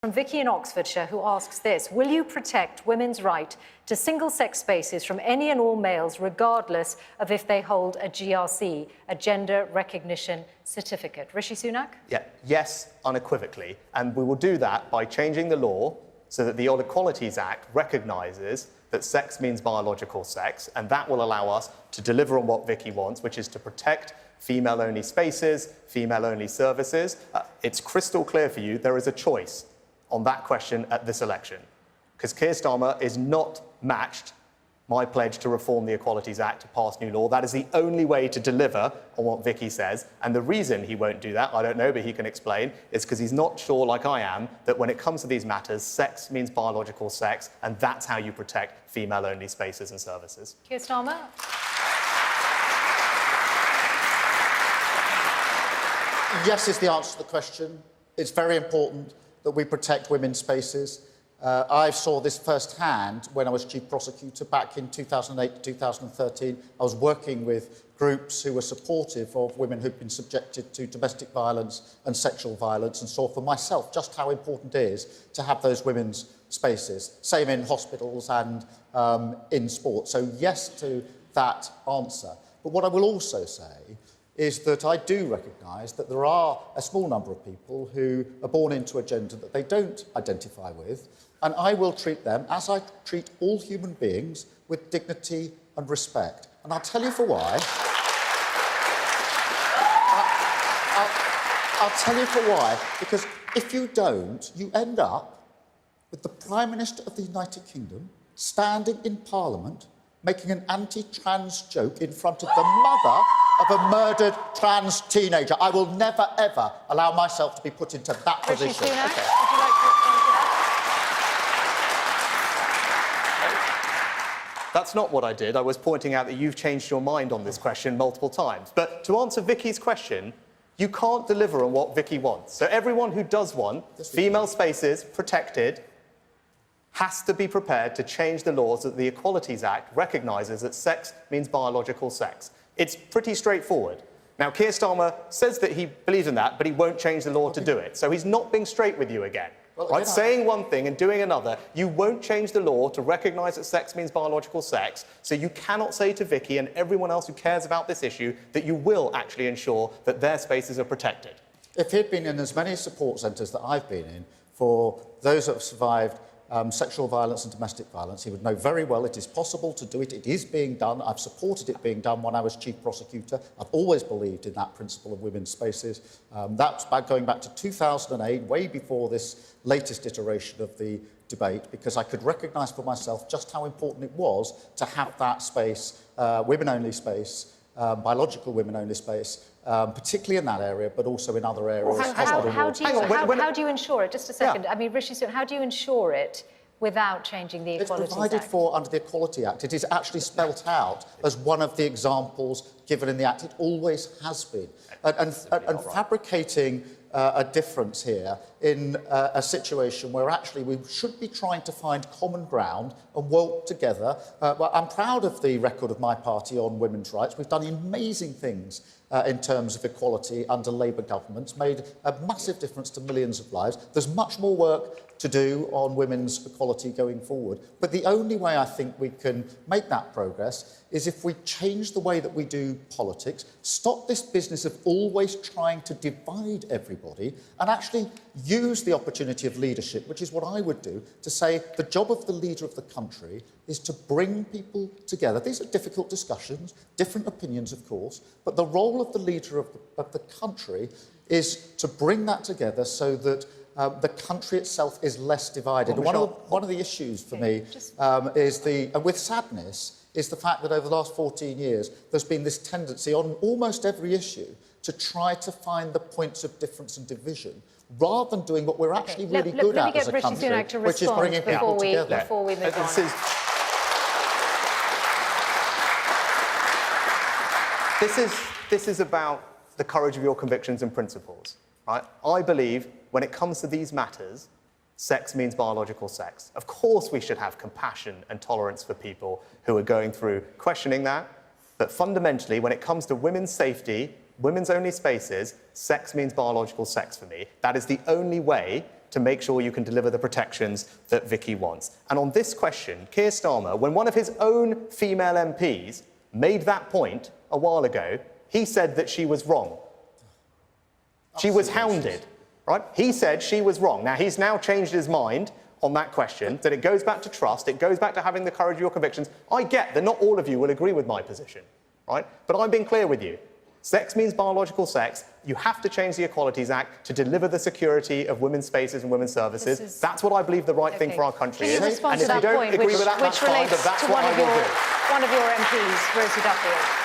From Vicky in Oxfordshire, who asks this: will you protect women's right to single-sex spaces from any and all males, regardless of if they hold a GRC, a gender recognition certificate? Rishi Sunak? Yeah, yes, unequivocally. And we will do that by changing the law so that the Odd Equalities Act recognises that sex means biological sex, and that will allow us to deliver on what Vicky wants, which is to protect female-only spaces, female-only services. It's crystal clear for you there is a choice on that question at this election, because Keir Starmer is not matched my pledge to reform the Equalities Act to pass new law. That is the only way to deliver on what Vicky says. And the reason he won't do that, I don't know, but he can explain, is because he's not sure, like I am, that when it comes to these matters, sex means biological sex, and that's how you protect female-only spaces and services. Keir Starmer? Yes is the answer to the question. It's very important that we protect women's spaces. I saw this firsthand when I was Chief Prosecutor back in 2008 to 2013. I was working with groups who were supportive of women who'd been subjected to domestic violence and sexual violence, and saw for myself just how important it is to have those women's spaces. Same in hospitals and in sport. So yes to that answer. But what I will also say is that I do recognise that there are a small number of people who are born into a gender that they don't identify with, and I will treat them, as I treat all human beings, with dignity and respect. And I'll tell you for why. I'll tell you for why. Because if you don't, you end up with the Prime Minister of the United Kingdom standing in Parliament making an anti-trans joke in front of the mother of a murdered trans teenager. I will never, ever allow myself to be put into that position. Rishi Sunak, would you like to respond to that? That's not what I did. I was pointing out that you've changed your mind on this question multiple times. But to answer Vicky's question, you can't deliver on what Vicky wants. So everyone who does want female spaces protected has to be prepared to change the laws that the Equalities Act recognises that sex means biological sex. It's pretty straightforward. Now, Keir Starmer says that he believes in that, but he won't change the law to do it. So he's not being straight with you again. Right? Saying one thing and doing another. You won't change the law to recognise that sex means biological sex, so you cannot say to Vicky and everyone else who cares about this issue that you will actually ensure that their spaces are protected. If he'd been in as many support centres that I've been in for those that have survived sexual violence and domestic violence, he would know very well it is possible to do it. It is being done. I've supported it being done when I was Chief Prosecutor. I've always believed in that principle of women's spaces. That's going back to 2008, way before this latest iteration of the debate, because I could recognise for myself just how important it was to have that space, women-only space, biological women-only space, particularly in that area, but also in other areas. How do you ensure it? Just a second. Yeah. I mean, Rishi, how do you ensure it without changing the Equalities Act? It's provided for under the Equality Act. It is actually spelt out as one of the examples given in the Act. It always has been. And fabricating a difference here in a situation where actually we should be trying to find common ground and work together. Well, I'm proud of the record of my party on women's rights. We've done amazing things in terms of equality under Labour governments, made a massive difference to millions of lives. There's much more work to do on women's equality going forward. But the only way I think we can make that progress is if we change the way that we do politics, stop this business of always trying to divide everybody, and actually use the opportunity of leadership, which is what I would do, to say the job of the leader of the country is to bring people together. These are difficult discussions, different opinions, of course, but the role of the leader of the country is to bring that together so that the country itself is less divided. And one of the issues for me with sadness, is the fact that over the last 14 years, there's been this tendency on almost every issue to try to find the points of difference and division, rather than doing what we're actually really good at as a country, which is bringing people together. Before we move on. This is about the courage of your convictions and principles. Right? I believe when it comes to these matters, sex means biological sex. Of course we should have compassion and tolerance for people who are going through questioning that, but fundamentally, when it comes to women's safety, women's only spaces, sex means biological sex for me. That is the only way to make sure you can deliver the protections that Vicky wants. And on this question, Keir Starmer, when one of his own female MPs made that point a while ago, he said that she was wrong. She was hounded, right? He said she was wrong. Now, he's now changed his mind on that question, that it goes back to trust, it goes back to having the courage of your convictions. I get that not all of you will agree with my position, right? But I'm being clear with you. Sex means biological sex. You have to change the Equalities Act to deliver the security of women's spaces and women's services. That's what I believe the right thing for our country Can is. you respond And to if that you don't point, agree which, with that, that's fine, relates but that's to what I will do. one of your MPs, Rosie Duffield?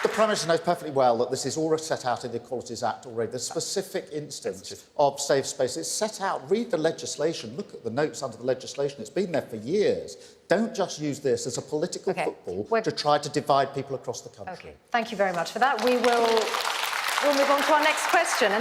The Prime Minister knows perfectly well that this is all set out in the Equalities Act already. The specific instance of safe space is set out. Read the legislation. Look at the notes under the legislation. It's been there for years. Don't just use this as a political football to try to divide people across the country. Okay, thank you very much for that. We'll move on to our next question.